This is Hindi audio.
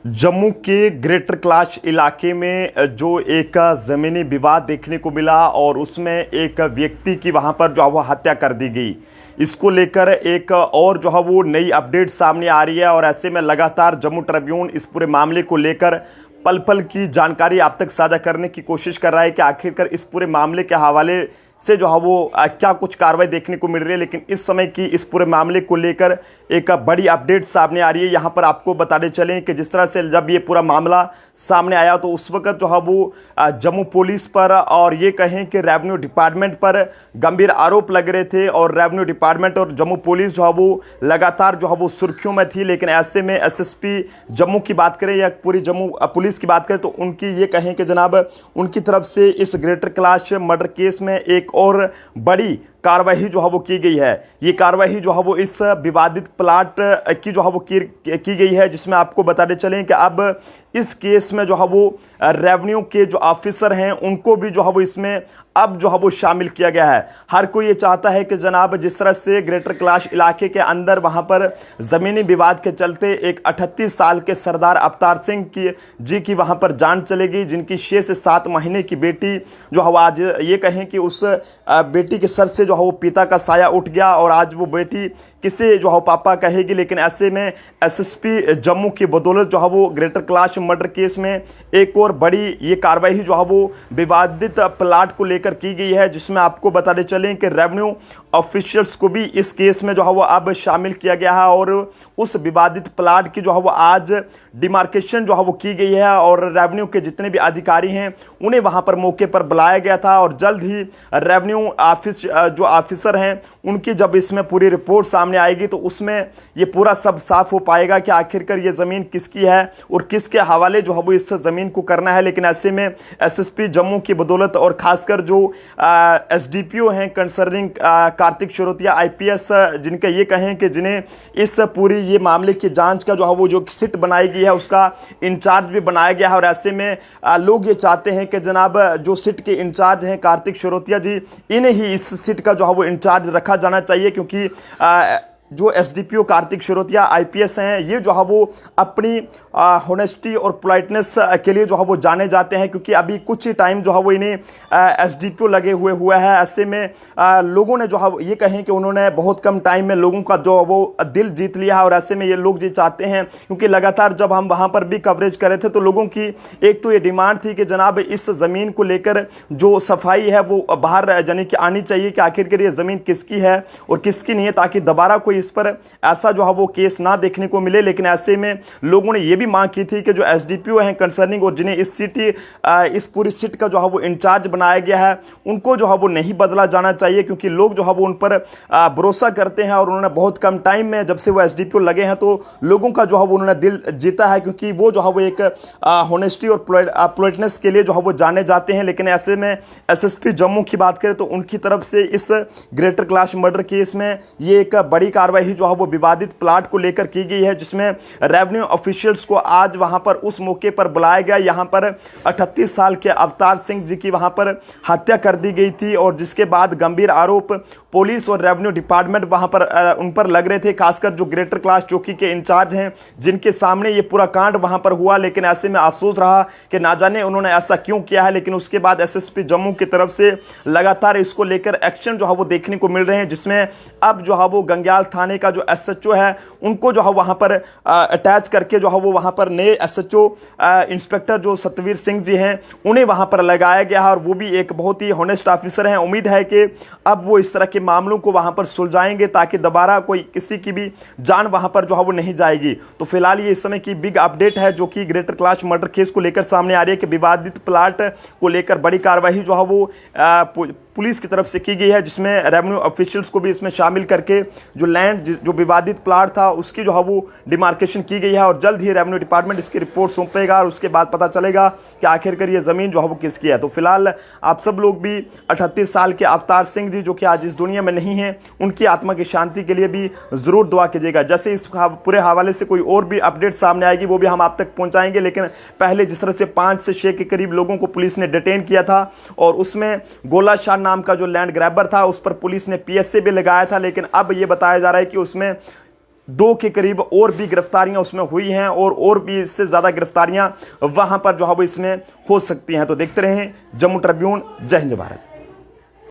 जम्मू के ग्रेटर क्लाश इलाके में जो एक ज़मीनी विवाद देखने को मिला और उसमें एक व्यक्ति की वहां पर जो है वो हत्या कर दी गई। इसको लेकर एक और जो है वो नई अपडेट सामने आ रही है और ऐसे में लगातार जम्मू ट्रिब्यून इस पूरे मामले को लेकर पल पल की जानकारी आप तक साझा करने की कोशिश कर रहा है कि आखिरकार इस पूरे मामले के हवाले से जो है वो क्या कुछ कार्रवाई देखने को मिल रही है। लेकिन इस समय की इस पूरे मामले को लेकर एक बड़ी अपडेट सामने आ रही है। यहाँ पर आपको बताते चलें कि जिस तरह से जब ये पूरा मामला सामने आया तो उस वक्त जो है वो जम्मू पुलिस पर और ये कहें कि रेवेन्यू डिपार्टमेंट पर गंभीर आरोप लग रहे थे और रेवेन्यू डिपार्टमेंट और जम्मू पुलिस जो है वो लगातार जो है वो सुर्खियों में थी। लेकिन ऐसे में एसएसपी जम्मू की बात करें या पूरी जम्मू पुलिस की बात करें तो उनकी ये कहें कि जनाब उनकी तरफ से इस ग्रेटर क्लाश मर्डर केस में एक और बड़ी कार्रवाई जो है वो की गई है। ये कार्रवाई जो है वो इस विवादित प्लाट की जो है वो की गई है, जिसमें आपको बताते चलें कि अब इस केस में जो है वो रेवेन्यू के जो ऑफिसर हैं उनको भी जो है वो इसमें अब जो है वो शामिल किया गया है। हर कोई ये चाहता है कि जनाब जिस तरह से ग्रेटर क्लाश इलाके के अंदर वहां पर ज़मीनी विवाद के चलते एक 38 साल के सरदार अवतार सिंह की वहां पर जान चलेगी, जिनकी 6 से 7 महीने की बेटी जो है आज ये कहें कि उस बेटी के सर से जो है वो पिता का साया उठ गया और आज वो बेटी किसे जो है पापा कहेगी। लेकिन ऐसे में एसएसपी जम्मू की बदौलत जो है वो ग्रेटर क्लाश मर्डर केस में एक और बड़ी ये कार्रवाई जो है वो विवादित प्लाट को लेकर की गई है, जिसमें आपको बताते चलें कि रेवेन्यू ऑफिशियल्स को भी इस केस में जो है वो अब शामिल किया गया है और उस विवादित प्लाट की जो है वो आज डिमार्केशन जो है वो की गई है और रेवेन्यू के जितने भी अधिकारी हैं उन्हें वहां पर मौके पर बुलाया गया था और जल्द ही रेवेन्यू ऑफिस जो ऑफिसर हैं उनकी जब इसमें पूरी रिपोर्ट सामने आएगी तो उसमें ये पूरा सब साफ हो पाएगा कि आखिरकार ये ज़मीन किसकी है और किसके हवाले जो है वो इस ज़मीन को करना है। लेकिन ऐसे में एसएसपी जम्मू की बदौलत और खासकर जो एसडीपीओ हैं कंसर्निंग कार्तिक शिरोतिया आईपीएस, जिनका ये कहें कि जिन्हें इस पूरी ये मामले की जांच का जो है वो जो सिट बनाई गई है उसका इंचार्ज भी बनाया गया है। और ऐसे में लोग ये चाहते हैं कि जनाब जो सिट के इंचार्ज हैं कार्तिक शिरोतिया जी, इन्हें ही इस सिट का जो है वो इंचार्ज रखा जाना चाहिए, क्योंकि जो एसडीपीओ कार्तिक शिरोतिया आईपीएस हैं ये जो है वो अपनी होनेस्टी और पोलाइटनेस के लिए जो है वो जाने जाते हैं, क्योंकि अभी कुछ ही टाइम जो है वो इन्हें एसडीपीओ लगे हुए है। ऐसे में लोगों ने जो है ये कहें कि उन्होंने बहुत कम टाइम में लोगों का जो वो दिल जीत लिया है और ऐसे में ये लोग ये चाहते हैं, क्योंकि लगातार जब हम वहाँ पर भी कवरेज कर रहे थे तो लोगों की एक तो ये डिमांड थी कि जनाब इस ज़मीन को लेकर जो सफाई है वो बाहर यानी कि आनी चाहिए कि आखिरकार ये ज़मीन किसकी है और किसकी नहीं है, ताकि दोबारा कोई इस पर ऐसा जो है वो केस ना देखने को मिले। लेकिन ऐसे में लोगों ने ये भी मांग की थी कि जो एसडीपीओ हैं कंसर्निंग और जिन्हें इस पूरी सीट का जो है वो इंचार्ज बनाया गया है उनको जो है वो नहीं बदला जाना चाहिए, क्योंकि लोग जो है वो उन पर भरोसा करते हैं और उन्होंने बहुत कम टाइम में जब से वो एसडीपीओ लगे हैं तो लोगों का जो है वो उन्होंने दिल जीता है, क्योंकि वो जो है वो एक होनेस्टी और पोलाइटनेस के लिए जो है वो जाने जाते हैं। लेकिन ऐसे में एसएसपी जम्मू की बात करें तो उनकी तरफ से इस ग्रेटर क्लाश मर्डर केस में ये एक बड़ी कार्रवाई जो है वो विवादित प्लाट को लेकर की गई है, जिसमें रेवेन्यू ऑफिशियल्स को आज वहां पर उस मौके पर बुलाया गया। यहां पर 38 साल के अवतार सिंह जी की वहां पर हत्या कर दी गई थी और जिसके बाद गंभीर आरोप पुलिस और रेवेन्यू डिपार्टमेंट वहां पर उन पर लग रहे थे, खासकर जो ग्रेटर क्लाश चौकी के इंचार्ज हैं जिनके सामने ये पूरा कांड वहां पर हुआ। लेकिन ऐसे में अफसोस रहा कि ना जाने उन्होंने ऐसा क्यों किया है। लेकिन उसके बाद एसएसपी जम्मू की तरफ से लगातार इसको लेकर एक्शन जो है वो देखने को मिल रहे हैं, जिसमें अब जो है वो गंग्याल थाने का जो एसएचओ है उनको जो है वहां पर अटैच करके जो है वो वहां पर नए एसएचओ इंस्पेक्टर जो सतवीर सिंह जी हैं उन्हें वहां पर लगाया गया है और वो भी एक बहुत ही होनेस्ट ऑफिसर हैं। उम्मीद है कि अब वो इस तरह के मामलों को वहां पर सुलझाएंगे ताकि दोबारा कोई किसी की भी जान वहां पर जो है वो नहीं जाएगी। तो फिलहाल ये इस समय की बिग अपडेट है जो कि ग्रेटर क्लाश मर्डर केस को लेकर सामने आ रही है कि विवादित प्लाट को लेकर बड़ी कार्रवाई जो है वो पुलिस की तरफ से की गई है, जिसमें रेवेन्यू ऑफिशियल्स को भी इसमें शामिल करके जो लैंड जो विवादित प्लाट था उसकी जो है वो डिमार्केशन की गई है और जल्द ही रेवेन्यू डिपार्टमेंट इसकी रिपोर्ट सौंपेगा और उसके बाद पता चलेगा कि आखिरकार ये ज़मीन जो है वो किसकी है। तो फिलहाल आप सब लोग भी 38 साल के अवतार सिंह जी जो कि आज इस दुनिया में नहीं हैं उनकी आत्मा की शांति के लिए भी ज़रूर दुआ कीजिएगा। जैसे इस पूरे हवाले से कोई और भी अपडेट सामने आएगी वो भी हम आप तक पहुँचाएंगे। लेकिन पहले जिस तरह से 5 से 6 के करीब लोगों को पुलिस ने डिटेन किया था और उसमें गोला शाह नाम का जो लैंड ग्रैबर था उस पर पुलिस ने पीएसए भी लगाया था, लेकिन अब यह बताया जा रहा है कि उसमें 2 के करीब और भी गिरफ्तारियां उसमें हुई हैं और भी इससे ज़्यादा गिरफ्तारियां वहां पर जो है वो इसमें हो सकती हैं। तो देखते रहें जम्मू ट्रिब्यून। जय हिंद भारत।